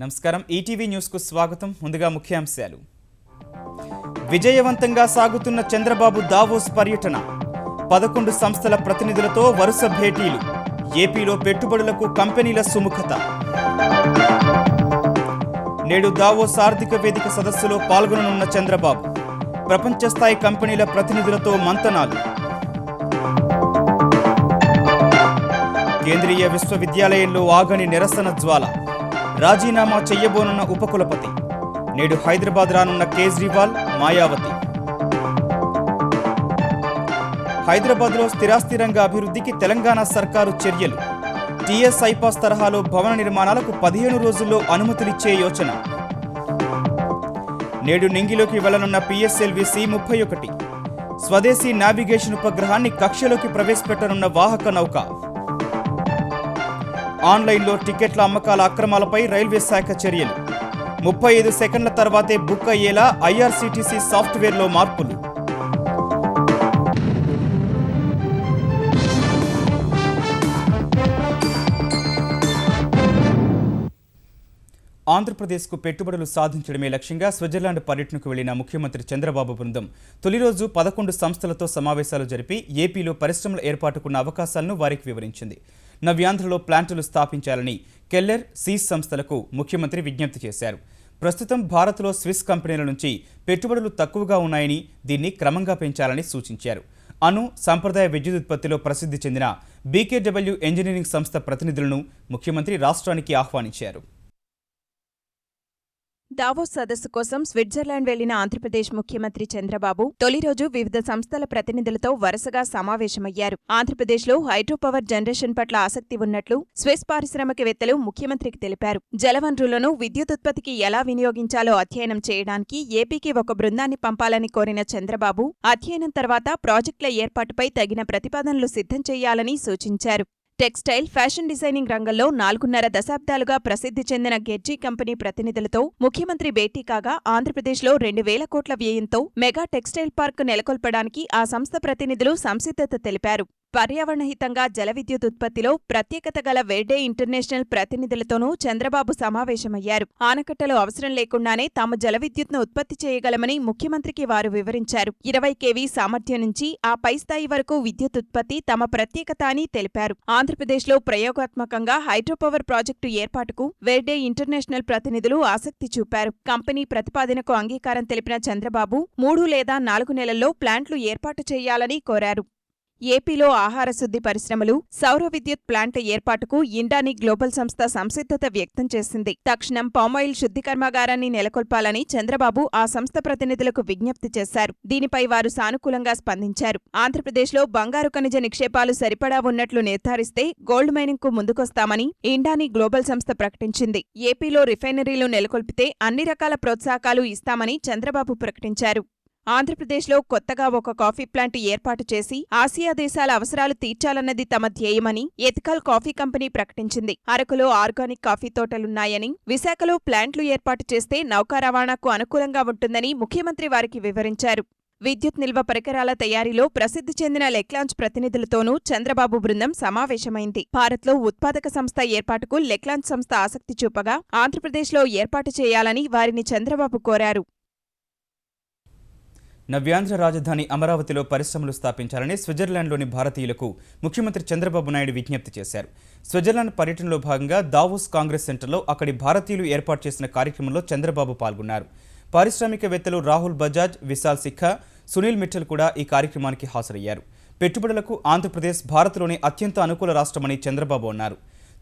నమస్కారం ETV news కు స్వాగతం. ముందుగా ముఖ్యాంశాలు. విజయవంతంగా సాగుతున్న చంద్రబాబు దావోస్ పర్యటన. 11 సంస్థల ప్రతినిధులతో వరుస భేటీలు. ఏపీలో పెట్టుబడులకు కంపెనీల సుముఖత. నేడు దావోస్ ఆర్థిక వేదిక సదస్సులో పాల్గొననున్న చంద్రబాబు. ప్రపంచ స్థాయి కంపెనీల ప్రతినిధులతో మంతనాలు. కేంద్రీయ విశ్వవిద్యాలయంలో ఆగని నిరసన జ్వాల. రాజీనామా చెయ్యబోనున్న ఉపకులపతి. నేడు హైదరాబాద్ రానున్న కేజ్రీవాల్, మాయావతి. హైదరాబాద్లో స్థిరాస్తి రంగ అభివృద్ధికి తెలంగాణ సర్కారు చర్యలు. టీఎస్ ఐపాస్ తరహాలో భవన నిర్మాణాలకు 15 రోజుల్లో అనుమతులిచ్చే యోచన. నేడు నింగిలోకి వెళ్లనున్న పిఎస్ఎల్వి C-31. స్వదేశీ నావిగేషన్ ఉపగ్రహాన్ని కక్షలోకి ప్రవేశపెట్టనున్న వాహక నౌక. ఆన్లైన్లో టికెట్ల అమ్మకాల అక్రమాలపై రైల్వే శాఖ చర్యలు. 35 సెకండ్ల తర్వాతే బుక్ అయ్యేలా ఐఆర్సీటీసీ సాఫ్ట్వేర్లో మార్పులు. ఆంధ్రప్రదేశ్కు పెట్టుబడులు సాధించడమే లక్ష్యంగా స్విట్జర్లాండ్ పర్యటనకు వెళ్లిన ముఖ్యమంత్రి చంద్రబాబు బృందం తొలి రోజు 11 సంస్థలతో సమావేశాలు జరిపి ఏపీలో పరిశ్రమల ఏర్పాటుకున్న అవకాశాలను వారికి వివరించింది. నవ్యాంధ్రలో ప్లాంటులు స్థాపించాలని కెల్లెర్, సీస్ సంస్థలకు ముఖ్యమంత్రి విజ్ఞప్తి చేశారు. ప్రస్తుతం భారత్లో స్విస్ కంపెనీల నుంచి పెట్టుబడులు తక్కువగా ఉన్నాయని, దీన్ని క్రమంగా పెంచాలని సూచించారు. సంప్రదాయ విద్యుత్ ఉత్పత్తిలో ప్రసిద్ధి చెందిన బీకేడబ్ల్యూ ఇంజనీరింగ్ సంస్థ ప్రతినిధులను ముఖ్యమంత్రి రాష్ట్రానికి ఆహ్వానించారు. దావోస్ సదస్సు కోసం స్విట్జర్లాండ్ వెళ్లిన ఆంధ్రప్రదేశ్ ముఖ్యమంత్రి చంద్రబాబు తొలి రోజు వివిధ సంస్థల ప్రతినిధులతో వరుసగా సమావేశమయ్యారు. ఆంధ్రప్రదేశ్లో హైడ్రోపవర్ జనరేషన్ పట్ల ఆసక్తి ఉన్నట్లు స్విస్ పారిశ్రామికవేత్తలు ముఖ్యమంత్రికి తెలిపారు. జలవనరులను విద్యుదుత్పత్తికి ఎలా వినియోగించాలో అధ్యయనం చేయడానికి ఏపీకి ఒక బృందాన్ని పంపాలని కోరిన చంద్రబాబు అధ్యయనం తర్వాత ప్రాజెక్టుల ఏర్పాటుపై తగిన ప్రతిపాదనలు సిద్ధం చేయాలని సూచించారు. టెక్స్టైల్, ఫ్యాషన్ డిజైనింగ్ రంగంలో 4.5 దశాబ్దాలుగా ప్రసిద్ధి చెందిన గెడ్జీ కంపెనీ ప్రతినిధులతో ముఖ్యమంత్రి భేటీ కాగా ఆంధ్రప్రదేశ్లో 2,000 కోట్ల వ్యయంతో మెగా టెక్స్టైల్ పార్క్ నెలకొల్పడానికి ఆ సంస్థ ప్రతినిధులు సంసిద్ధత తెలిపారు. పర్యావరణహితంగా జల విద్యుత్ ఉత్పత్తిలో ప్రత్యేకత గల వెర్డే ఇంటర్నేషనల్ ప్రతినిధులతోనూ చంద్రబాబు సమావేశమయ్యారు. ఆనకట్టలు అవసరం లేకుండానే తాము జల విద్యుత్ను ఉత్పత్తి చేయగలమని ముఖ్యమంత్రికి వారు వివరించారు. 20 kV సామర్థ్యం నుంచి ఆ పై స్థాయి వరకు విద్యుత్ ఉత్పత్తి తమ ప్రత్యేకత అని తెలిపారు. ఆంధ్రప్రదేశ్లో ప్రయోగాత్మకంగా హైడ్రోపవర్ ప్రాజెక్టు ఏర్పాటుకు వెర్డే ఇంటర్నేషనల్ ప్రతినిధులు ఆసక్తి చూపారు. కంపెనీ ప్రతిపాదనకు అంగీకారం తెలిపిన చంద్రబాబు 3 లేదా 4 నెలల్లో ప్లాంట్లు ఏర్పాటు చేయాలని కోరారు. ఏపీలో ఆహార శుద్ధి పరిశ్రమలు, సౌర విద్యుత్ ప్లాంట్ ఏర్పాటుకు ఇండాని గ్లోబల్ సంస్థ సంసిద్ధత వ్యక్తం చేసింది. తక్షణం పామాయిల్ శుద్ధి కర్మాగారాన్ని నెలకొల్పాలని చంద్రబాబు ఆ సంస్థ ప్రతినిధులకు విజ్ఞప్తి చేశారు. దీనిపై వారు సానుకూలంగా స్పందించారు. ఆంధ్రప్రదేశ్లో బంగారు ఖనిజ నిక్షేపాలు సరిపడా ఉన్నట్లు నిర్ధారిస్తే గోల్డ్ మైనింగ్ కు ముందుకొస్తామని ఇండాని గ్లోబల్ సంస్థ ప్రకటించింది. ఏపీలో రిఫైనరీలు నెలకొల్పితే అన్ని రకాల ప్రోత్సాహకాలు ఇస్తామని చంద్రబాబు ప్రకటించారు. ఆంధ్రప్రదేశ్లో కొత్తగా ఒక కాఫీ ప్లాంట్ ఏర్పాటు చేసి ఆసియా దేశాల అవసరాలు తీర్చాలన్నది తమ ధ్యేయమని ఎథికల్ కాఫీ కంపెనీ ప్రకటించింది. అరకులో ఆర్గానిక్ కాఫీ తోటలున్నాయని, విశాఖలో ప్లాంట్లు ఏర్పాటు చేస్తే నౌకా రవాణాకు అనుకూలంగా ఉంటుందని ముఖ్యమంత్రి వారికి వివరించారు. విద్యుత్ నిల్వ పరికరాల తయారీలో ప్రసిద్ధి చెందిన లెక్లాంచ్ ప్రతినిధులతోనూ చంద్రబాబు బృందం సమావేశమైంది. భారత్లో ఉత్పాదక సంస్థ ఏర్పాటుకు లెక్లాంచ్ సంస్థ ఆసక్తి చూపగా ఆంధ్రప్రదేశ్లో ఏర్పాటు చేయాలని వారిని చంద్రబాబు కోరారు. నవ్యాంధ్ర రాజధాని అమరావతిలో పరిశ్రమలు స్థాపించాలని స్విట్జర్లాండ్లోని భారతీయులకు ముఖ్యమంత్రి చంద్రబాబు నాయుడు విజ్ఞప్తి చేశారు. స్విట్జర్లాండ్ పర్యటనలో భాగంగా దావోస్ కాంగ్రెస్ సెంటర్లో అక్కడి భారతీయులు ఏర్పాటు చేసిన కార్యక్రమంలో చంద్రబాబు పాల్గొన్నారు. పారిశ్రామికవేత్తలు రాహుల్ బజాజ్, విశాల్ సిక్కా, సునీల్ మిట్టల్ కూడా ఈ కార్యక్రమానికి హాజరయ్యారు. పెట్టుబడులకు ఆంధ్రప్రదేశ్ భారత్లోని అత్యంత అనుకూల రాష్ట్రమని చంద్రబాబు అన్నారు.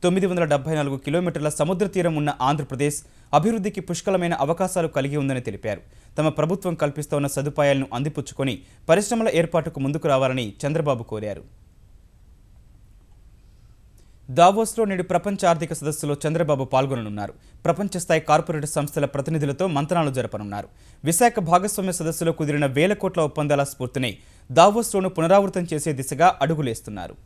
974 కిలోమీటర్ల సముద్ర తీరం ఉన్న ఆంధ్రప్రదేశ్ అభివృద్ధికి పుష్కలమైన అవకాశాలు కలిగి ఉందని తెలిపారు. తమ ప్రభుత్వం కల్పిస్తోన్న సదుపాయాలను అందిపుచ్చుకొని పరిశ్రమల ఏర్పాటుకు ముందుకు రావాలని చంద్రబాబు కోరారు. దావోస్లో నేడు ప్రపంచ ఆర్థిక సదస్సులో చంద్రబాబు పాల్గొననున్నారు. ప్రపంచ స్థాయి కార్పొరేట్ సంస్థల ప్రతినిధులతో మంతనాలు జరపనున్నారు. విశాఖ భాగస్వామ్య సదస్సులో కుదిరిన 1000 కోట్ల ఒప్పందాల స్ఫూర్తిని దావోస్లోనూ పునరావృతం చేసే దిశగా అడుగులేస్తున్నారు.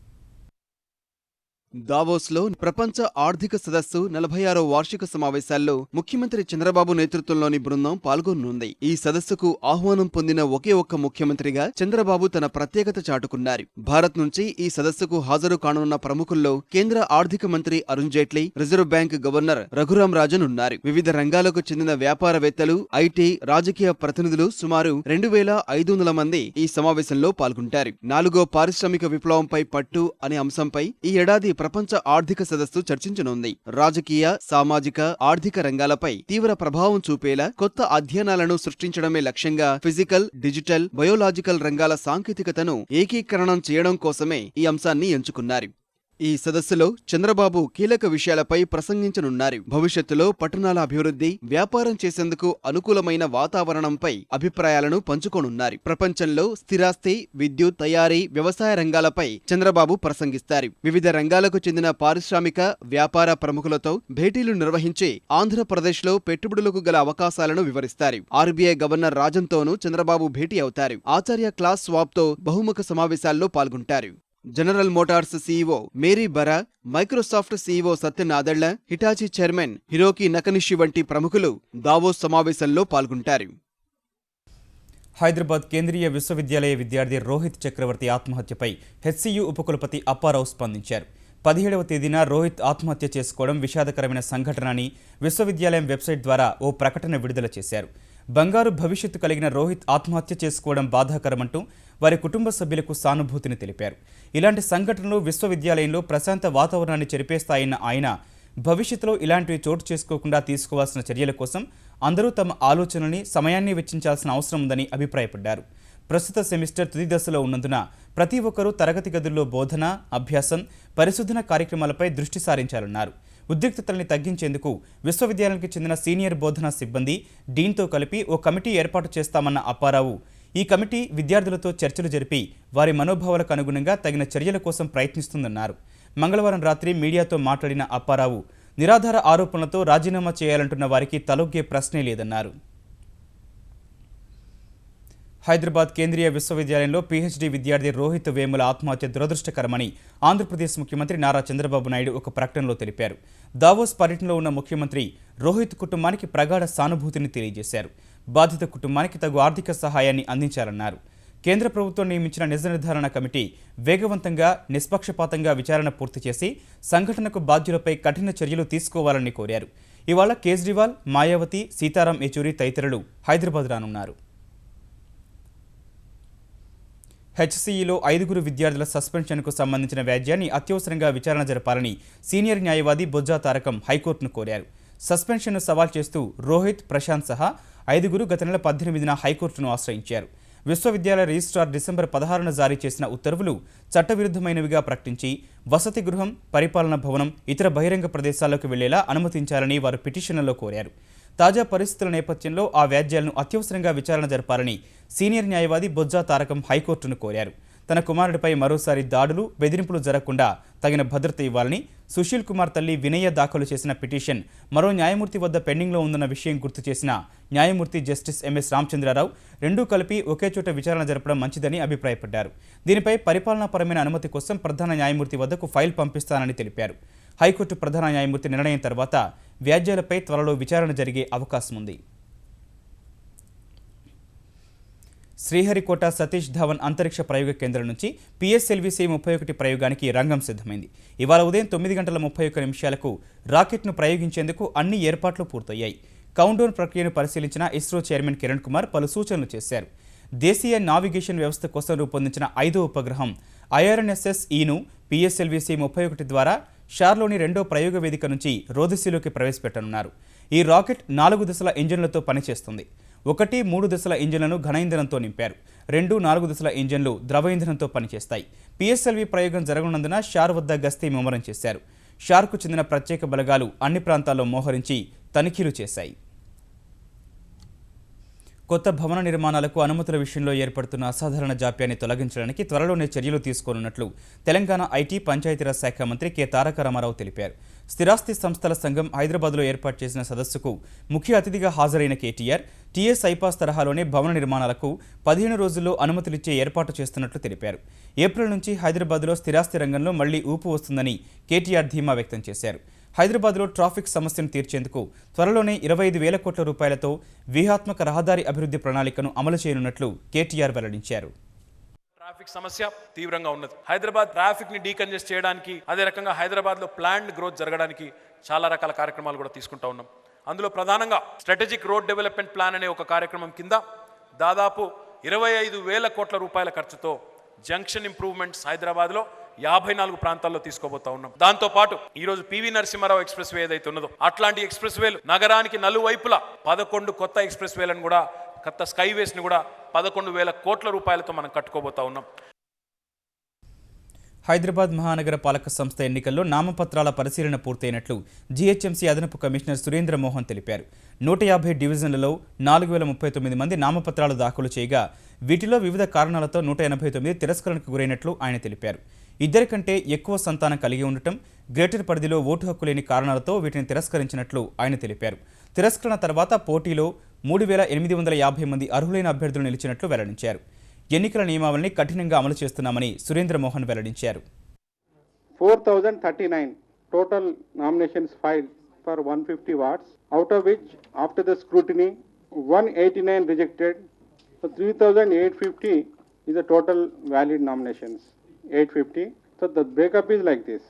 దావోస్లో ప్రపంచ ఆర్థిక సదస్సు 46వ వార్షిక సమావేశాల్లో ముఖ్యమంత్రి చంద్రబాబు నేతృత్వంలోని బృందం పాల్గొనుంది. ఈ సదస్సుకు ఆహ్వానం పొందిన ఒకే ఒక్క ముఖ్యమంత్రిగా చంద్రబాబు తన ప్రత్యేకత చాటుకున్నారు. భారత్ నుంచి ఈ సదస్సుకు హాజరు కానున్న ప్రముఖుల్లో కేంద్ర ఆర్థిక మంత్రి Arun Jaitley, reserve bank governor Raghuram Rajan ఉన్నారు. వివిధ రంగాలకు చెందిన వ్యాపారవేత్తలు, ఐటీ, రాజకీయ ప్రతినిధులు సుమారు 2500 మంది ఈ సమావేశంలో పాల్గొంటారు. 4వ పారిశ్రామిక విప్లవంపై పట్టు అనే అంశంపై ఈ ఏడాది ప్రపంచ ఆర్థిక సదస్సు చర్చించనుంది. రాజకీయ, సామాజిక, ఆర్థిక రంగాలపై తీవ్ర ప్రభావం చూపేలా కొత్త అధ్యయనాలను సృష్టించడమే లక్ష్యంగా ఫిజికల్, డిజిటల్, బయోలాజికల్ రంగాల సాంకేతికతను ఏకీకరణం చేయడం కోసమే ఈ అంశాన్ని ఎంచుకున్నారు. ఈ సదస్సులో చంద్రబాబు కీలక విషయాలపై ప్రసంగించనున్నారు. భవిష్యత్తులో పట్టణాల అభివృద్ధి, వ్యాపారం చేసేందుకు అనుకూలమైన వాతావరణంపై అభిప్రాయాలను పంచుకోనున్నారు. ప్రపంచంలో స్థిరాస్తి, విద్యుత్, తయారీ, వ్యవసాయ రంగాలపై చంద్రబాబు ప్రసంగిస్తారు. వివిధ రంగాలకు చెందిన పారిశ్రామిక, వ్యాపార ప్రముఖులతో భేటీలు నిర్వహించి ఆంధ్రప్రదేశ్లో పెట్టుబడులకు గల అవకాశాలను వివరిస్తారు. ఆర్బీఐ గవర్నర్ రాజన్తోనూ చంద్రబాబు భేటీ అవుతారు. ఆచార్య క్లాస్ స్వాబ్తో బహుముఖ సమావేశాల్లో పాల్గొంటారు. General Motors CEO Mary Barra, Microsoft CEO Satya Nadella, Hitachi chairman Hiroki Nakanishi వంటి ప్రముఖులు దావోస్ సమావేశంలో పాల్గొంటారు. హైదరాబాద్ కేంద్రీయ విశ్వవిద్యాలయ విద్యార్థి రోహిత్ చక్రవర్తి ఆత్మహత్యపై హెచ్సీయూ ఉపకులపతి అప్పారావు స్పందించారు. 17వ తేదీన రోహిత్ ఆత్మహత్య చేసుకోవడం విషాదకరమైన సంఘటన అని విశ్వవిద్యాలయం వెబ్సైట్ ద్వారా ఓ ప్రకటన విడుదల చేశారు. బంగారు భవిష్యత్తు కలిగిన రోహిత్ ఆత్మహత్య చేసుకోవడం బాధాకరమంటూ వారి కుటుంబ సభ్యులకు సానుభూతిని తెలిపారు. ఇలాంటి సంఘటనలు విశ్వవిద్యాలయంలో ప్రశాంత వాతావరణాన్ని చెరిపేస్తాయన్న ఆయన భవిష్యత్తులో ఇలాంటివి చోటు చేసుకోకుండా తీసుకోవాల్సిన చర్యల కోసం అందరూ తమ ఆలోచనల్ని, సమయాన్ని వెచ్చించాల్సిన అవసరం ఉందని అభిప్రాయపడ్డారు. ప్రస్తుత సెమిస్టర్ తుది దశలో ఉన్నందున ప్రతి ఒక్కరూ తరగతి గదుల్లో బోధన, అభ్యాసం, పరిశోధన కార్యక్రమాలపై దృష్టి సారించాలన్నారు. ఉద్రిక్తతల్ని తగ్గించేందుకు విశ్వవిద్యాలయానికి చెందిన సీనియర్ బోధనా సిబ్బంది, డీన్తో కలిపి ఓ కమిటీ ఏర్పాటు చేస్తామన్న అప్పారావు ఈ కమిటీ విద్యార్థులతో చర్చలు జరిపి వారి మనోభావాలకు అనుగుణంగా తగిన చర్యల కోసం ప్రయత్నిస్తుందన్నారు. మంగళవారం రాత్రి మీడియాతో మాట్లాడిన అప్పారావు నిరాధార ఆరోపణలతో రాజీనామా చేయాలంటున్న వారికి తలొగ్గే ప్రశ్నే లేదన్నారు. హైదరాబాద్ కేంద్రీయ విశ్వవిద్యాలయంలో పీహెచ్డీ విద్యార్థి రోహిత్ వేముల ఆత్మహత్య దురదృష్టకరమని ఆంధ్రప్రదేశ్ ముఖ్యమంత్రి నారా చంద్రబాబు నాయుడు ఒక ప్రకటనలో తెలిపారు. దావోస్ పర్యటనలో ఉన్న ముఖ్యమంత్రి రోహిత్ కుటుంబానికి ప్రగాఢ సానుభూతిని తెలియజేశారు. బాధిత కుటుంబానికి తగు ఆర్థిక సహాయాన్ని అందించాలన్నారు. కేంద్ర ప్రభుత్వం నియమించిన నిజ నిర్ధారణ కమిటీ వేగవంతంగా, నిష్పక్షపాతంగా విచారణ పూర్తి చేసి సంఘటనకు బాధ్యులపై కఠిన చర్యలు తీసుకోవాలని కోరారు. ఇవాళ కేజ్రీవాల్, మాయావతి, సీతారాం యెచూరి తదితరులు హైదరాబాద్ రానున్నారు. హెచ్సీఈలో 5 విద్యార్థుల సస్పెన్షన్కు సంబంధించిన వ్యాజ్యాన్ని అత్యవసరంగా విచారణ జరపాలని సీనియర్ న్యాయవాది బొజ్జా తారకం హైకోర్టును కోరారు. సస్పెన్షన్ను సవాల్ చేస్తూ రోహిత్, ప్రశాంత్ సహా 5 గత నెల 18న హైకోర్టును ఆశ్రయించారు. విశ్వవిద్యాలయ రిజిస్ట్రార్ డిసెంబర్ 16న జారీ చేసిన ఉత్తర్వులు చట్టవిరుద్ధమైనవిగా ప్రకటించి వసతి గృహం, పరిపాలన భవనం, ఇతర బహిరంగ ప్రదేశాల్లోకి వెళ్లేలా అనుమతించాలని వారు పిటిషన్లలో కోరారు. తాజా పరిస్థితుల నేపథ్యంలో ఆ వ్యాజ్యాలను అత్యవసరంగా విచారణ జరపాలని సీనియర్ న్యాయవాది బొజ్జా తారకం హైకోర్టును కోరారు. తన కుమారుడిపై మరోసారి దాడులు, బెదిరింపులు జరగకుండా తగిన భద్రత ఇవ్వాలని సుశీల్ కుమార్ తల్లి వినయ దాఖలు చేసిన పిటిషన్ మరో న్యాయమూర్తి వద్ద పెండింగ్లో ఉందన్న విషయం గుర్తు చేసిన న్యాయమూర్తి జస్టిస్ ఎంఎస్ రామచంద్రారావు రెండూ కలిపి ఒకే చోట విచారణ జరపడం మంచిదని అభిప్రాయపడ్డారు. దీనిపై పరిపాలనాపరమైన అనుమతి కోసం ప్రధాన న్యాయమూర్తి వద్దకు ఫైల్ పంపిస్తానని తెలిపారు. హైకోర్టు ప్రధాన న్యాయమూర్తి నిర్ణయం తర్వాత వ్యాజ్యాలపై త్వరలో విచారణ జరిగే అవకాశం ఉంది. శ్రీహరికోట సతీష్ ధావన్ అంతరిక్ష ప్రయోగ కేంద్రం నుంచి పిఎస్ఎల్విసి 31 ప్రయోగానికి రంగం సిద్ధమైంది. ఇవాళ ఉదయం 9:31 రాకెట్ను ప్రయోగించేందుకు అన్ని ఏర్పాట్లు పూర్తయ్యాయి. కౌంట్డౌన్ ప్రక్రియను పరిశీలించిన ఇస్రో చైర్మన్ కిరణ్ కుమార్ పలు సూచనలు చేశారు. దేశీయ నావిగేషన్ వ్యవస్థ కోసం రూపొందించిన 5వ ఉపగ్రహం IRNSS-Eను పిఎస్ఎల్విసి 31 ద్వారా షార్లోని 2వ ప్రయోగ వేదిక నుంచి రోదసీలోకి ప్రవేశపెట్టనున్నారు. ఈ రాకెట్ 4 దశల ఇంజన్లతో పనిచేస్తుంది. 1, 3 దశల ఇంజన్లను ఘన ఇంధనంతో నింపారు. 2, 4 దశల ఇంజన్లు ద్రవ ఇంధనంతో పనిచేస్తాయి. పిఎస్ఎల్వి ప్రయోగం జరగనున్నందున షార్ వద్ద గస్తీ ముమ్మరం చేశారు. షార్కు చెందిన ప్రత్యేక బలగాలు అన్ని ప్రాంతాల్లో మోహరించి తనిఖీలు చేశాయి. కొత్త భవన నిర్మాణాలకు అనుమతుల విషయంలో ఏర్పడుతున్న అసాధారణ జాప్యాన్ని తొలగించడానికి త్వరలోనే చర్యలు తీసుకోనున్నట్లు తెలంగాణ ఐటీ, పంచాయతీరాజ్ శాఖ మంత్రి కె తారక రామారావు తెలిపారు. స్థిరాస్తి సంస్థల సంఘం హైదరాబాద్లో ఏర్పాటు చేసిన సదస్సుకు ముఖ్య అతిథిగా హాజరైన కేటీఆర్ టీఎస్ ఐపాస్ తరహాలోనే భవన నిర్మాణాలకు 15 రోజుల్లో అనుమతులిచ్చే ఏర్పాటు చేస్తున్నట్లు తెలిపారు. ఏప్రిల్ నుంచి హైదరాబాద్లో స్థిరాస్తి రంగంలో మళ్లీ ఊపు వస్తుందని కేటీఆర్ ధీమా వ్యక్తం చేశారు. హైదరాబాద్లో ట్రాఫిక్ సమస్యను తీర్చేందుకు త్వరలోనే 25,000 కోట్ల రూపాయలతో వ్యూహాత్మక రహదారి అభివృద్ధి ప్రణాళికను అమలు చేయనున్నట్లు కేటీఆర్ వెల్లడించారు. ట్రాఫిక్ సమస్య తీవ్రంగా ఉన్నది. హైదరాబాద్ ట్రాఫిక్ ని డీకంజెస్ట్ చేయడానికి, అదే రకంగా హైదరాబాద్ లో ప్లాన్డ్ గ్రోత్ జరగడానికి చాలా రకాల కార్యక్రమాలు కూడా తీసుకుంటా ఉన్నాం. అందులో ప్రధానంగా స్ట్రాటజిక్ రోడ్ డెవలప్మెంట్ ప్లాన్ అనే ఒక కార్యక్రమం కింద దాదాపు 25,000 కోట్ల రూపాయల ఖర్చుతో జంక్షన్ ఇంప్రూవ్మెంట్స్ హైదరాబాద్ లో 54 ప్రాంతాల్లో తీసుకోబోతా ఉన్నాం. దాంతో పాటు ఈ రోజు పివి నరసింహారావు ఎక్స్ప్రెస్ వే ఏదైతే ఉన్నదో అట్లాంటి ఎక్స్ప్రెస్ వేలు నగరానికి నలువైపులా 11 కొత్త ఎక్స్ప్రెస్ వేలను కూడా, కొత్త స్కైవేస్ ని కూడా 11,000 కోట్ల రూపాయలతో మనం కట్టుకోబోతా ఉన్నాం. హైదరాబాద్ మహానగర పాలక సంస్థ ఎన్నికల్లో నామపత్రాల పరిశీలన పూర్తయినట్లు జీహెచ్ఎంసీ అదనపు కమిషనర్ సురేంద్ర మోహన్ తెలిపారు. 150 డివిజన్లలో 4,039 మంది నామపత్రాలు దాఖలు చేయగా వీటిలో వివిధ కారణాలతో 189 తిరస్కరణకు గురైనట్లు ఆయన తెలిపారు. 2 కంటే ఎక్కువ సంతానం కలిగి ఉండటం, గ్రేటర్ పరిధిలో ఓటు హక్కు లేని కారణాలతో వీటిని తిరస్కరించినట్లు ఆయన తెలిపారు. తిరస్కరణ తర్వాత పోటీలో 3,850 మంది అర్హులైన అభ్యర్థులు నిలిచినట్లు వెల్లడించారు. ఎన్నికల నియమావళిని కఠినంగా అమలు చేస్తున్నామని సురేంద్ర మోహన్ వెల్లడించారు. 4,039 total nominations filed for 150 wards, out of which after the scrutiny 189 rejected. So 3,850 is the total valid nominations. 850. So the breakup is like this.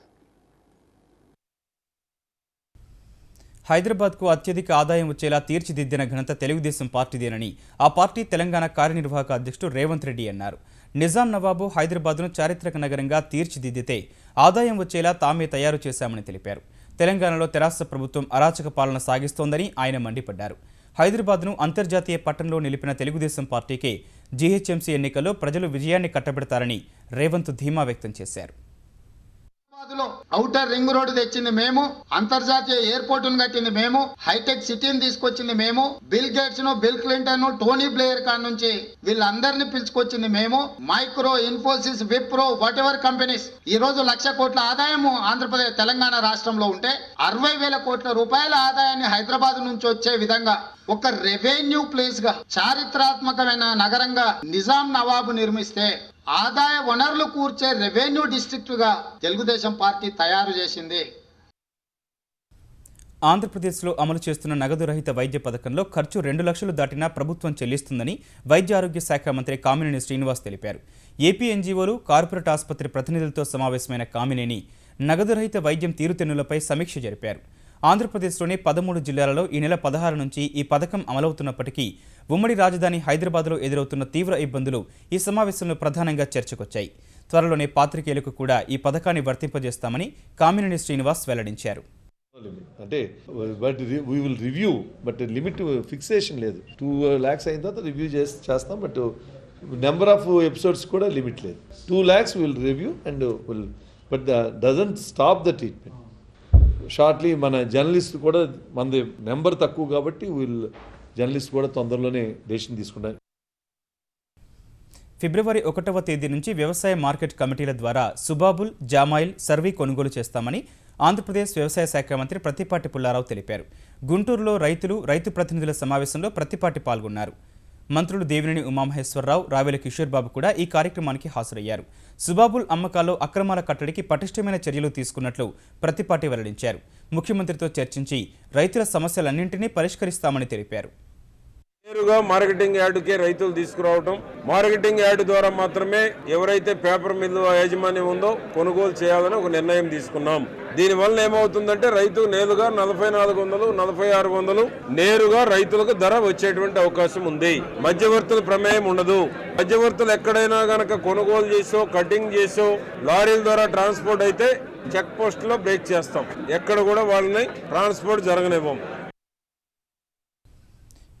హైదరాబాద్కు అత్యధిక ఆదాయం వచ్చేలా తీర్చిదిద్దిన ఘనత తెలుగుదేశం పార్టీదేనని ఆ పార్టీ తెలంగాణ కార్యనిర్వాహక అధ్యక్షుడు రేవంత్ రెడ్డి అన్నారు. నిజాం నవాబు హైదరాబాద్ను చారిత్రక నగరంగా తీర్చిదిద్దితే ఆదాయం వచ్చేలా తామే తయారు చేశామని తెలిపారు. తెలంగాణలో తెరాస ప్రభుత్వం అరాచక పాలన సాగిస్తోందని ఆయన మండిపడ్డారు. హైదరాబాద్ను అంతర్జాతీయ పట్టణంలో నిలిపిన తెలుగుదేశం పార్టీకే జీహెచ్ఎంసీ ఎన్నికల్లో ప్రజలు విజయాన్ని కట్టబెడతారని రేవంత్ ధీమా వ్యక్తం చేశారు. ఔటర్ రింగ్ రోడ్డు తెచ్చింది మేము, అంతర్జాతీయ ఎయిర్పోర్ట్ ను కట్టింది మేము, హైటెక్ సిటీని తీసుకొచ్చింది మేము, బిల్ గేట్స్ ను, బిల్ క్లింటన్ ను, టోనీ బ్లేయర్ కాడ నుంచి వీళ్ళందరినీ పిలుచుకొచ్చింది మేము. Micro, Infosys, Wipro, what ever companies ఈ రోజు 1,00,000 కోట్ల ఆదాయము ఆంధ్రప్రదేశ్ తెలంగాణ రాష్ట్రంలో ఉంటే 60,000 కోట్ల రూపాయల ఆదాయాన్ని హైదరాబాద్ నుంచి వచ్చే విధంగా ఒక రెవెన్యూ ప్లేస్ గా, చారిత్రాత్మకమైన నగరంగా నిజాం నవాబు నిర్మిస్తే ఆదాయ వనరులు కూర్చే రెవెన్యూ డిస్ట్రిక్ట్ గా తెలుగుదేశం పార్టీ తయారు చేసింది. ఆంధ్రప్రదేశ్లో అమలు చేస్తున్న నగదు రహిత వైద్య పథకంలో ఖర్చు 2 లక్షలు దాటినా ప్రభుత్వం చెల్లిస్తుందని వైద్య ఆరోగ్య శాఖ మంత్రి కామినేని శ్రీనివాస్ తెలిపారు. ఏపీ ఎన్జీఓలు, కార్పొరేట్ ఆసుపత్రి ప్రతినిధులతో సమావేశమైన కామినేని నగదు రహిత వైద్యం తీరుతెన్నులపై సమీక్ష జరిపారు. ఆంధ్రప్రదేశ్లోని 13 జిల్లాలలో ఈ నెల 16 నుంచి ఈ పథకం అమలవుతున్నప్పటికీ ఉమ్మడి రాజధాని హైదరాబాద్లో ఎదురవుతున్న తీవ్ర ఇబ్బందులు ఈ సమావేశంలో ప్రధానంగా చర్చకొచ్చాయి. త్వరలోనే పాత్రికేయులకు కూడా ఈ పథకాన్ని వర్తింపజేస్తామని కామినేని శ్రీనివాస్ వెల్లడించారు. అంటే but we will review, but limit fixation లేదు. 2 lakhs అయిన తర్వాత రివ్యూ చేస్తాం, బట్ నెంబర్ ఆఫ్ ఎపిసోడ్స్ కూడా లిమిట్ లేదు. 2 lakhs will review and will, but doesn't stop the treatment. Shortly మన జర్నలిస్ట్ కూడా మనది నెంబర్ తక్కువ కాబట్టి వీళ్ళు జర్నలిస్ట్ కూడా తొందరలోనే డెసిషన్ తీసుకుంటారు. ఫిబ్రవరి 1వ తేదీ నుంచి వ్యవసాయ మార్కెట్ కమిటీల ద్వారా సుబాబుల్, జామాయిల్ సర్వీ కొనుగోలు చేస్తామని ఆంధ్రప్రదేశ్ వ్యవసాయ శాఖ మంత్రి ప్రత్తిపాటి పుల్లారావు తెలిపారు. గుంటూరులో రైతు ప్రతినిధుల సమావేశంలో ప్రత్తిపాటి పాల్గొన్నారు. మంత్రులు దేవినేని ఉమామహేశ్వరరావు, రావెల కిషోర్ బాబు కూడా ఈ కార్యక్రమానికి హాజరయ్యారు. సుబాబుల్ అమ్మకాల్లో అక్రమాల కట్టడికి పటిష్టమైన చర్యలు తీసుకున్నట్లు ప్రత్తిపాటి వెల్లడించారు. ముఖ్యమంత్రితో చర్చించి రైతుల సమస్యలన్నింటినీ పరిష్కరిస్తామని తెలిపారు. నేరుగా మార్కెటింగ్ యార్డుకే రైతులు తీసుకురావటం, మార్కెటింగ్ యార్డు ద్వారా మాత్రమే ఎవరైతే పేపర్ మిల్లు యాజమాన్యం ఉందో కొనుగోలు చేయాలని ఒక నిర్ణయం తీసుకున్నాం. దీనివల్ల ఏమవుతుందంటే రైతు నేరుగా 4400, 4600 నేరుగా రైతులకు ధర వచ్చేటువంటి అవకాశం ఉంది. మధ్యవర్తుల ప్రమేయం ఉండదు. మధ్యవర్తులు ఎక్కడైనా గనక కొనుగోలు చేసో, కటింగ్ చేసో, లారీల ద్వారా ట్రాన్స్పోర్ట్ అయితే చెక్ పోస్ట్ లో బ్రేక్ చేస్తాం. ఎక్కడ కూడా వాళ్ళని ట్రాన్స్పోర్ట్ జరగనివ్వం.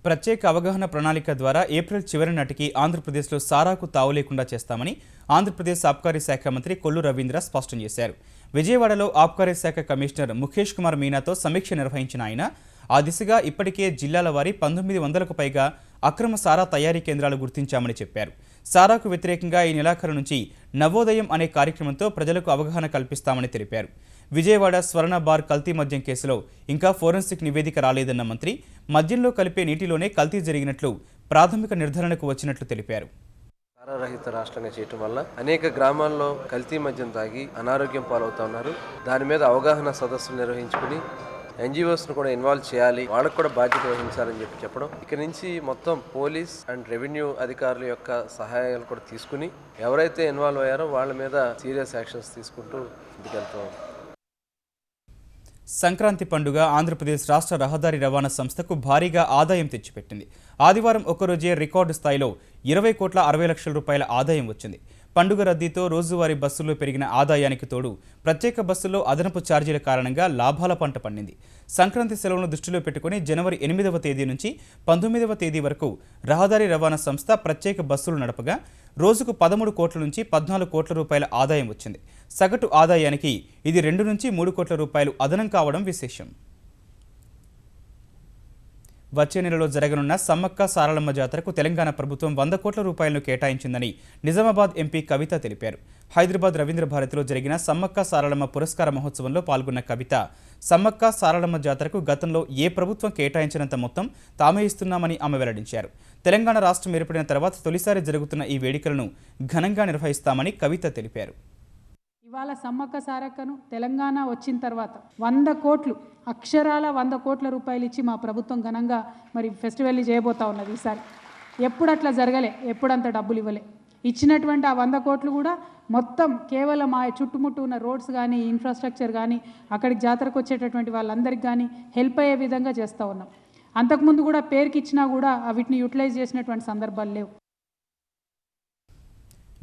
ప్రత్యేక అవగాహన ప్రణాళిక ద్వారా ఏప్రిల్ చివరి నాటికి ఆంధ్రప్రదేశ్లో సారాకు తావు లేకుండా చేస్తామని ఆంధ్రప్రదేశ్ ఆబ్కారీ శాఖ మంత్రి కొల్లు రవీంద్ర స్పష్టం చేశారు. విజయవాడలో ఆబ్కారీ శాఖ కమిషనర్ ముఖేష్ కుమార్ మీనాతో సమీక్ష నిర్వహించిన ఆయన ఆ దిశగా ఇప్పటికే జిల్లాల వారీ 1900కు పైగా అక్రమ సారా తయారీ కేంద్రాలు గుర్తించామని చెప్పారు. సారాకు వ్యతిరేకంగా ఈ నెలాఖరు నుంచి నవోదయం అనే కార్యక్రమంతో ప్రజలకు అవగాహన కల్పిస్తామని తెలిపారు. విజయవాడ స్వర్ణ బార్ కల్తీ మద్యం కేసులో ఇంకా ఫోరెన్సిక్ నివేదిక రాలేదన్న మంత్రి మద్యంలో కలిపే నీటిలోనే కల్తీ జరిగినట్లు ప్రాథమిక నిర్ధారణకు వచ్చినట్లు తెలిపారు. సారారహిత రాష్ట్రంగా చేయటం వల్ల అనేక గ్రామాల్లో కల్తీ మద్యం తాగి అనారోగ్యం పాలవుతా ఉన్నారు. దాని మీద అవగాహన సదస్సులు నిర్వహించుకుని ఎన్జిఓస్ను కూడా ఇన్వాల్వ్ చేయాలి, వాళ్ళకు కూడా బాధ్యత వహించాలని చెప్పడం. ఇక నుంచి మొత్తం పోలీస్ అండ్ రెవెన్యూ అధికారుల యొక్క సహాయాలు కూడా తీసుకుని ఎవరైతే ఇన్వాల్వ్ అయ్యారో వాళ్ళ మీద సీరియస్ యాక్షన్స్ తీసుకుంటూ ముందుకెళ్తాం. సంక్రాంతి పండుగ ఆంధ్రప్రదేశ్ రాష్ట్ర రహదారి రవాణా సంస్థకు భారీగా ఆదాయం తెచ్చిపెట్టింది. ఆదివారం ఒక్కరోజే రికార్డు స్థాయిలో 20,60,00,000 రూపాయల ఆదాయం వచ్చింది. పండుగ రద్దీతో రోజువారీ బస్సుల్లో పెరిగిన ఆదాయానికి తోడు ప్రత్యేక బస్సుల్లో అదనపు ఛార్జీల కారణంగా లాభాల పంట పండింది. సంక్రాంతి సెలవులను దృష్టిలో పెట్టుకుని జనవరి 8వ తేదీ నుంచి 19వ తేదీ వరకు రహదారి రవాణా సంస్థ ప్రత్యేక బస్సులు నడపగా రోజుకు 13 కోట్ల నుంచి 14 కోట్ల రూపాయల ఆదాయం వచ్చింది. సగటు ఆదాయానికి ఇది 2 నుంచి 3 కోట్ల రూపాయలు అదనం కావడం విశేషం. వచ్చే నెలలో జరగనున్న సమ్మక్క సారలమ్మ జాతరకు తెలంగాణ ప్రభుత్వం 100 కోట్ల రూపాయలను కేటాయించిందని నిజామాబాద్ ఎంపీ కవిత తెలిపారు. హైదరాబాద్ రవీంద్ర భారతిలో జరిగిన సమ్మక్క సారలమ్మ పురస్కార మహోత్సవంలో పాల్గొన్న కవిత సమ్మక్క సారలమ్మ జాతరకు గతంలో ఏ ప్రభుత్వం కేటాయించినంత మొత్తం తామే ఇస్తున్నామని ఆమె వెల్లడించారు. తెలంగాణ రాష్ట్రం ఏర్పడిన తర్వాత తొలిసారి జరుగుతున్న ఈ వేడుకలను ఘనంగా నిర్వహిస్తామని కవిత తెలిపారు. ఇవాళ సమ్మక్క సారక్కను తెలంగాణ వచ్చిన తర్వాత 100 కోట్లు అక్షరాల 100 కోట్ల రూపాయలు ఇచ్చి మా ప్రభుత్వం ఘనంగా మరి ఫెస్టివల్ని చేయబోతా ఉన్నది. ఈసారి ఎప్పుడు అట్లా జరగలే, ఎప్పుడు అంత డబ్బులు ఇవ్వలే. ఇచ్చినటువంటి ఆ 100 కోట్లు కూడా మొత్తం కేవలం ఆ చుట్టుముట్టు ఉన్న రోడ్స్ కానీ ఇన్ఫ్రాస్ట్రక్చర్ కానీ అక్కడికి జాతరకు వచ్చేటటువంటి వాళ్ళందరికీ కానీ హెల్ప్ అయ్యే విధంగా చేస్తూ ఉన్నాం. అంతకుముందు కూడా పేరుకి ఇచ్చినా కూడా వీటిని యూటిలైజ్ చేసినటువంటి సందర్భాలు లేవు.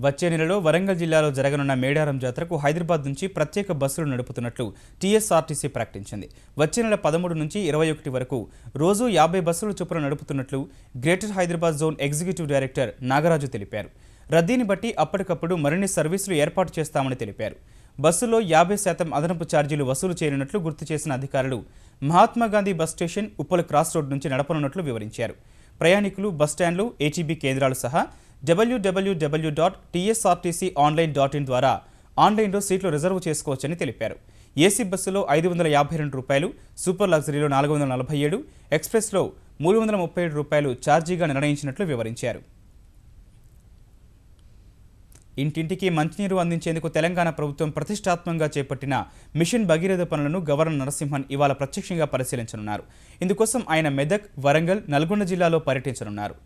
వచ్చే నెలలో వరంగల్ జిల్లాలో జరగనున్న మేడారం జాతరకు హైదరాబాద్ నుంచి ప్రత్యేక బస్సులు నడుపుతున్నట్లు టీఎస్ఆర్టీసీ ప్రకటించింది. వచ్చే నెల 13 నుంచి 21 వరకు రోజు 50 బస్సులు చొప్పున నడుపుతున్నట్లు greater Hyderabad zone executive director Nagaraju తెలిపారు. రద్దీని బట్టి అప్పటికప్పుడు మరిన్ని సర్వీసులు ఏర్పాటు చేస్తామని తెలిపారు. బస్సులో 50% అదనపు ఛార్జీలు వసూలు చేయనున్నట్లు గుర్తు చేసిన అధికారులు Mahatma Gandhi bus station, Uppal cross road నుంచి నడపనున్నట్లు వివరించారు. ప్రయాణికులు బస్టాండ్లు, ఏటీబీ కేంద్రాలు సహా www.tsrtconline.in ద్వారా ఆన్లైన్లో సీట్లు రిజర్వ్ చేసుకోవచ్చని తెలిపారు. ఏసీ బస్సులో 552 రూపాయలు, సూపర్ లగ్జరీలో 447, ఎక్స్ప్రెస్లో 337 రూపాయలు ఛార్జీగా నిర్ణయించినట్లు వివరించారు. ఇంటింటికి మంచినీరు అందించేందుకు తెలంగాణ ప్రభుత్వం ప్రతిష్టాత్మకంగా చేపట్టిన మిషన్ భగీరథ పనులను గవర్నర్ నరసింహన్ ఇవాళ ప్రత్యక్షంగా పరిశీలించనున్నారు. ఇందుకోసం ఆయన మెదక్, వరంగల్, నల్గొండ జిల్లాలో పర్యటించనున్నారు.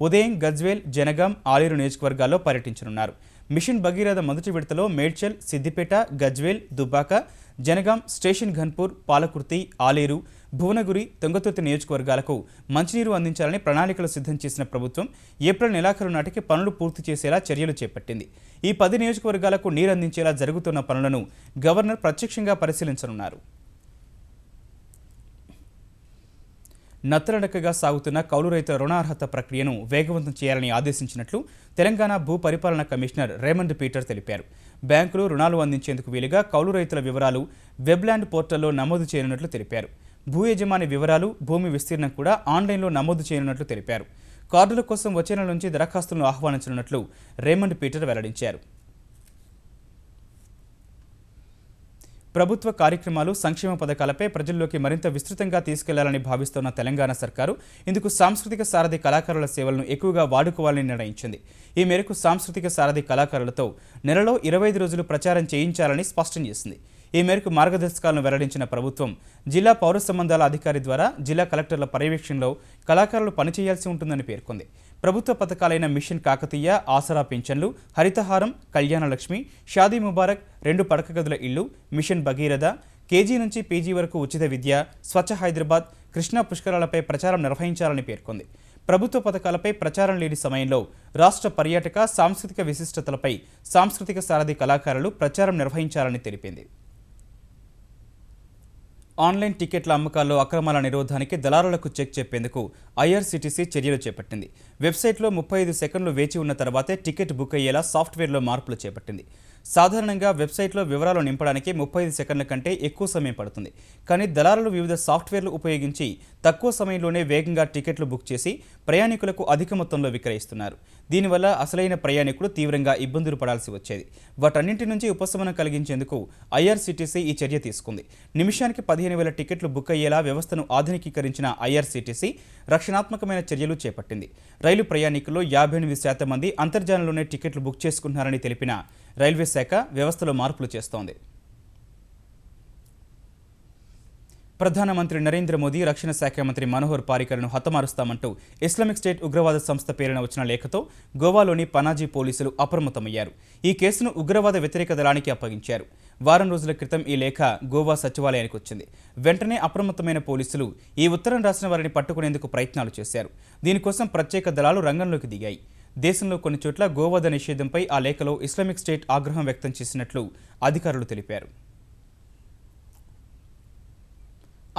ఉదయం గజ్వేల్, జనగాం, ఆలేరు నియోజకవర్గాల్లో పర్యటించనున్నారు. మిషన్ భగీరథ మొదటి విడతలో మేడ్చల్, సిద్దిపేట, గజ్వేల్, దుబ్బాక, జనగాం, స్టేషన్ ఘన్పూర్, పాలకుర్తి, ఆలేరు, భువనగిరి, తుంగతుర్తి నియోజకవర్గాలకు మంచినీరు అందించాలని ప్రణాళికలు సిద్ధం చేసిన ప్రభుత్వం ఏప్రిల్ నెలాఖరు నాటికి పనులు పూర్తి చేసేలా చర్యలు చేపట్టింది. ఈ 10 నియోజకవర్గాలకు నీరు అందించేలా జరుగుతున్న పనులను గవర్నర్ ప్రత్యక్షంగా పరిశీలించనున్నారు. నత్తలడకగా సాగుతున్న కౌలు రైతుల రుణార్హత ప్రక్రియను వేగవంతం చేయాలని ఆదేశించినట్లు తెలంగాణ భూ పరిపాలన కమిషనర్ రేమండ్ పీటర్ తెలిపారు. బ్యాంకులు రుణాలు అందించేందుకు వీలుగా కౌలు రైతుల వివరాలు వెబ్ల్యాండ్ పోర్టల్లో నమోదు చేయనున్నట్లు తెలిపారు. భూ యజమాని వివరాలు, భూమి విస్తీర్ణం కూడా ఆన్లైన్లో నమోదు చేయనున్నట్లు తెలిపారు. కార్డుల కోసం వచ్చే నెల నుంచి దరఖాస్తులను ఆహ్వానించనున్నట్లు రేమండ్ పీటర్ వెల్లడించారు. ప్రభుత్వ కార్యక్రమాలు, సంక్షేమ పథకాలపై ప్రజల్లోకి మరింత విస్తృతంగా తీసుకెళ్లాలని భావిస్తున్న తెలంగాణ సర్కారు ఇందుకు సాంస్కృతిక సారథి కళాకారుల సేవలను ఎక్కువగా వాడుకోవాలని నిర్ణయించింది. ఈ మేరకు సాంస్కృతిక సారథి కళాకారులతో నెలలో 25 రోజులు ప్రచారం చేయించాలని స్పష్టం చేసింది. ఈ మేరకు మార్గదర్శకాలను వెల్లడించిన ప్రభుత్వం జిల్లా పౌర సంబంధాల అధికారి ద్వారా జిల్లా కలెక్టర్ల పర్యవేక్షణలో కళాకారులు పనిచేయాల్సి ఉంటుందని పేర్కొంది. ప్రభుత్వ పథకాలైన మిషన్ కాకతీయ, ఆసరా పింఛన్లు, హరితహారం, కళ్యాణలక్ష్మి, షాదీ ముబారక్, 2 పడక గదుల ఇళ్లు, మిషన్ భగీరథ, కేజీ నుంచి పీజీ వరకు ఉచిత విద్య, స్వచ్ఛ హైదరాబాద్, కృష్ణా పుష్కరాలపై ప్రచారం నిర్వహించాలని పేర్కొంది. ప్రభుత్వ పథకాలపై ప్రచారం లేని సమయంలో రాష్ట్ర పర్యాటక, సాంస్కృతిక విశిష్టతలపై సాంస్కృతిక సారథి కళాకారులు ప్రచారం నిర్వహించాలని తెలిపింది. ఆన్లైన్ టికెట్ల అమ్మకాల్లో అక్రమాల నిరోధానికి దళారులకు చెక్ చెప్పేందుకు ఐఆర్సీటీసీ చర్యలు చేపట్టింది. వెబ్సైట్లో 35 సెకండ్లు వేచి ఉన్న తర్వాతే టికెట్ బుక్ అయ్యేలా సాఫ్ట్వేర్లో మార్పులు చేపట్టింది. సాధారణంగా వెబ్సైట్లో వివరాలు నింపడానికి 35 సెకండ్ల కంటే ఎక్కువ సమయం పడుతుంది. కానీ దళారులు వివిధ సాఫ్ట్వేర్లు ఉపయోగించి తక్కువ సమయంలోనే వేగంగా టికెట్లు బుక్ చేసి ప్రయాణికులకు అధిక మొత్తంలో విక్రయిస్తున్నారు. దీనివల్ల అసలైన ప్రయాణికులు తీవ్రంగా ఇబ్బందులు పడాల్సి వచ్చేది. వాటన్నింటి నుంచి ఉపశమనం కలిగించేందుకు ఐఆర్సీటీసీ ఈ చర్య తీసుకుంది. నిమిషానికి 15,000 టికెట్లు బుక్ అయ్యేలా వ్యవస్థను ఆధునికీకరించిన ఐఆర్సీటీసీ రక్షణాత్మకమైన చర్యలు చేపట్టింది. రైలు ప్రయాణికుల్లో 58% మంది అంతర్జాలంలోనే టికెట్లు బుక్ చేసుకుంటున్నారని తెలిపిన రైల్వే శాఖ వ్యవస్థలో మార్పులు చేస్తోంది. ప్రధానమంత్రి నరేంద్ర మోదీ రక్షణ శాఖ మంత్రి మనోహర్ పారికర్ను హతమారుస్తామంటూ ఇస్లామిక్ స్టేట్ ఉగ్రవాద సంస్థ పేరున వచ్చిన లేఖతో గోవాలోని పనాజీ పోలీసులు అప్రమత్తమయ్యారు. ఈ కేసును ఉగ్రవాద వ్యతిరేక దళానికి అప్పగించారు. వారం రోజుల క్రితం ఈ లేఖ గోవా సచివాలయానికి వచ్చింది. వెంటనే అప్రమత్తమైన పోలీసులు ఈ ఉత్తరం రాసిన వారిని పట్టుకునేందుకు ప్రయత్నాలు చేశారు. దీనికోసం ప్రత్యేక దళాలు రంగంలోకి దిగాయి. దేశంలో కొన్ని చోట్ల గోవధ నిషేధంపై ఆ లేఖలో ఇస్లామిక్ స్టేట్ ఆగ్రహం వ్యక్తం చేసినట్లు అధికారులు తెలిపారు.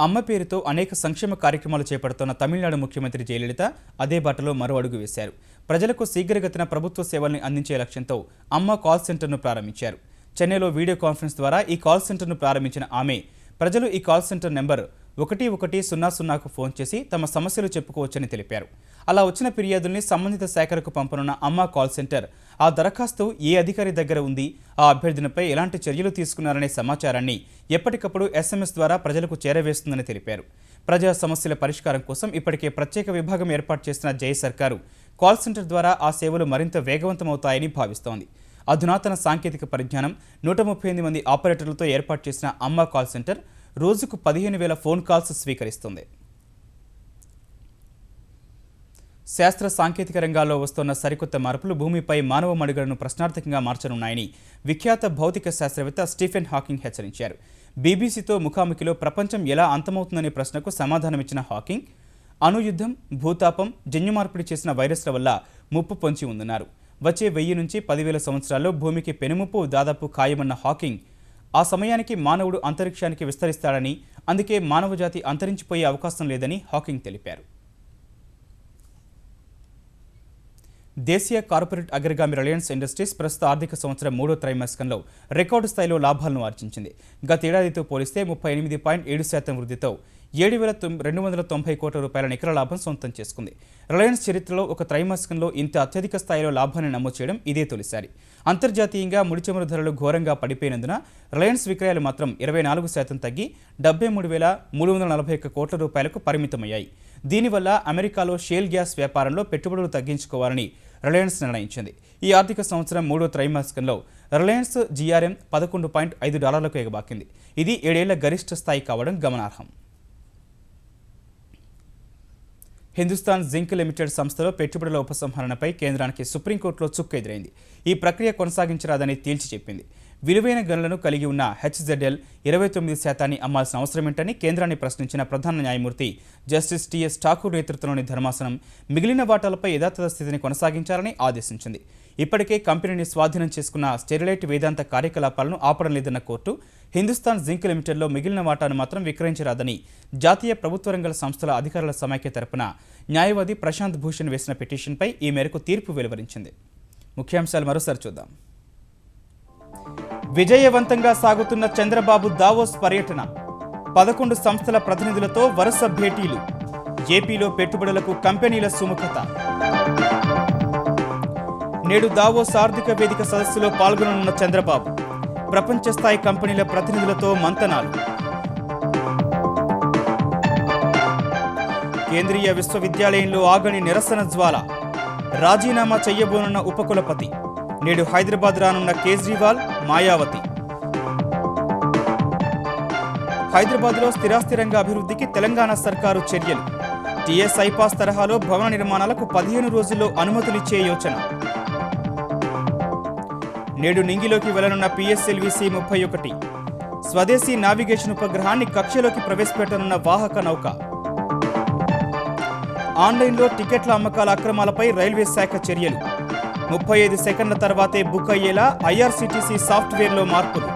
అమ్మ పేరుతో అనేక సంక్షేమ కార్యక్రమాలు చేపడుతున్న తమిళనాడు ముఖ్యమంత్రి జయలలిత అదే బాటలో మరో అడుగు వేశారు. ప్రజలకు శీఘ్రగతిన ప్రభుత్వ సేవల్ని అందించే లక్ష్యంతో అమ్మ కాల్ సెంటర్ను ప్రారంభించారు. చెన్నైలో వీడియో కాన్ఫరెన్స్ ద్వారా ఈ కాల్ సెంటర్ను ప్రారంభించిన ఆమె ప్రజలు ఈ కాల్ సెంటర్ నెంబర్ 1100కు ఫోన్ చేసి తమ సమస్యలు చెప్పుకోవచ్చని తెలిపారు. అలా వచ్చిన ఫిర్యాదుల్ని సంబంధిత శాఖలకు పంపనున్న అమ్మ కాల్ సెంటర్ ఆ దరఖాస్తు ఏ అధికారి దగ్గర ఉంది, ఆ అభ్యర్థనపై ఎలాంటి చర్యలు తీసుకున్నారనే సమాచారాన్ని ఎప్పటికప్పుడు SMS ద్వారా ప్రజలకు చేరవేస్తుందని తెలిపారు. ప్రజా సమస్యల పరిష్కారం కోసం ఇప్పటికే ప్రత్యేక విభాగం ఏర్పాటు చేసిన జై సర్కారు కాల్ సెంటర్ ద్వారా ఆ సేవలు మరింత వేగవంతమవుతాయని భావిస్తోంది. అధునాతన సాంకేతిక పరిజ్ఞానం 138 మంది ఆపరేటర్లతో ఏర్పాటు చేసిన అమ్మ కాల్ సెంటర్ రోజుకు 15,000 ఫోన్ కాల్స్ స్వీకరిస్తుంది. శాస్త్ర సాంకేతిక రంగాల్లో వస్తున్న సరికొత్త మార్పులు భూమిపై మానవ మనుగడను ప్రశ్నార్థకంగా మార్చనున్నాయని విఖ్యాత భౌతిక శాస్త్రవేత్త స్టీఫెన్ హాకింగ్ హెచ్చరించారు. బీబీసీతో ముఖాముఖిలో ప్రపంచం ఎలా అంతమవుతుందనే ప్రశ్నకు సమాధానమిచ్చిన హాకింగ్ అణుయుద్ధం, భూతాపం, జన్యుమార్పిడి చేసిన వైరస్ల వల్ల ముప్పు పొంచి ఉందన్నారు. వచ్చే 1000 నుంచి 10,000 సంవత్సరాల్లో భూమికి పెనుముప్పు దాదాపు ఖాయమన్న హాకింగ్ ఆ సమయానికి మానవుడు అంతరిక్షానికి విస్తరిస్తాడని, అందుకే మానవజాతి అంతరించిపోయే అవకాశం లేదని హాకింగ్ తెలిపారు. దేశీయ కార్పొరేట్ అగ్రగామి రిలయన్స్ ఇండస్ట్రీస్ ప్రస్తుత ఆర్థిక సంవత్సరం 3వ త్రైమాసికంలో రికార్డు స్థాయిలో లాభాలను ఆర్జించింది. గతేడాదితో పోలిస్తే 38.7% వృద్ధితో 7,290 కోట్ల రూపాయల నికర లాభం సొంతం చేసుకుంది. రిలయన్స్ చరిత్రలో ఒక త్రైమాసికంలో ఇంత అత్యధిక స్థాయిలో లాభాన్ని నమోదు చేయడం ఇదే తొలిసారి. అంతర్జాతీయంగా ముడిచమురు ధరలు ఘోరంగా పడిపోయినందున రిలయన్స్ విక్రయాలు మాత్రం 24% తగ్గి 73,341 కోట్ల రూపాయలకు పరిమితమయ్యాయి. దీనివల్ల అమెరికాలో షేల్ గ్యాస్ వ్యాపారంలో పెట్టుబడులు తగ్గించుకోవాలని రిలయన్స్ నిర్ణయించింది. ఈ ఆర్థిక సంవత్సరం 3వ త్రైమాసికంలో రిలయన్స్ GRM $11.5 ఎగబాకింది. ఇది 7 ఏళ్ల గరిష్ట స్థాయి కావడం గమనార్హం. హిందుస్థాన్ జింక్ లిమిటెడ్ సంస్థలో పెట్టుబడుల ఉపసంహరణపై కేంద్రానికి సుప్రీంకోర్టులో చుక్కు ఎదురైంది. ఈ ప్రక్రియ కొనసాగించరాదని తేల్చి చెప్పింది. విలువైన గనులను కలిగి ఉన్న HZL 29% అమ్మాల్సిన అవసరమేంటని కేంద్రాన్ని ప్రశ్నించిన ప్రధాన న్యాయమూర్తి జస్టిస్ TS ఠాకూర్ నేతృత్వంలోని ధర్మాసనం మిగిలిన వాటాలపై యథాతథ స్థితిని కొనసాగించాలని ఆదేశించింది. ఇప్పటికే కంపెనీని స్వాధీనం చేసుకున్న స్టెరిలైట్ వేదాంత కార్యకలాపాలను ఆపడం లేదన్న కోర్టు హిందుస్థాన్ జింక్ లిమిటెడ్లో మిగిలిన వాటాను మాత్రం విక్రయించరాదని జాతీయ ప్రభుత్వ రంగ సంస్థల అధికారుల సమైక్య తరపున న్యాయవాది ప్రశాంత్ భూషణ్ వేసిన పిటిషన్పై ఈ మేరకు తీర్పు వెలువరించింది. ముఖ్యాంశాలు మరోసారి చూద్దాం. విజయవంతంగా సాగుతున్న చంద్రబాబు దావోస్ పర్యటన, 11 సంస్థల ప్రతినిధులతో వరుస భేటీలు, ఏపీలో పెట్టుబడులకు కంపెనీల సుముఖత. నేడు దావోస్ ఆర్థిక వేదిక సదస్సులో పాల్గొననున్న చంద్రబాబు, ప్రపంచ స్థాయి కంపెనీల ప్రతినిధులతో మంతనాలు. కేంద్రీయ విశ్వవిద్యాలయంలో ఆగని నిరసన జ్వాల, రాజీనామా చెయ్యబోనున్న ఉపకులపతి. నేడు హైదరాబాద్ రానున్న కేజ్రీవాల్, మాయావతి. హైదరాబాద్లో స్థిరాస్తి రంగ అభివృద్ధికి తెలంగాణ సర్కారు చర్యలు, టీఎస్ ఐపాస్ తరహాలో భవన నిర్మాణాలకు 15 రోజుల్లో అనుమతులిచ్చే యోచన. నేడు నింగిలోకి వెళ్లనున్న PSLV-C 31, స్వదేశీ నావిగేషన్ ఉపగ్రహాన్ని కక్షలోకి ప్రవేశపెట్టనున్న వాహక నౌక. ఆన్లైన్లో టికెట్ల అమ్మకాల అక్రమాలపై రైల్వే శాఖ చర్యలు, 35 సెకండ్ల తర్వాతే బుక్ అయ్యేలా IRCTC సాఫ్ట్వేర్లో మార్పులు.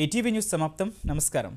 ఈటీవీ న్యూస్ సమాప్తం. నమస్కారం.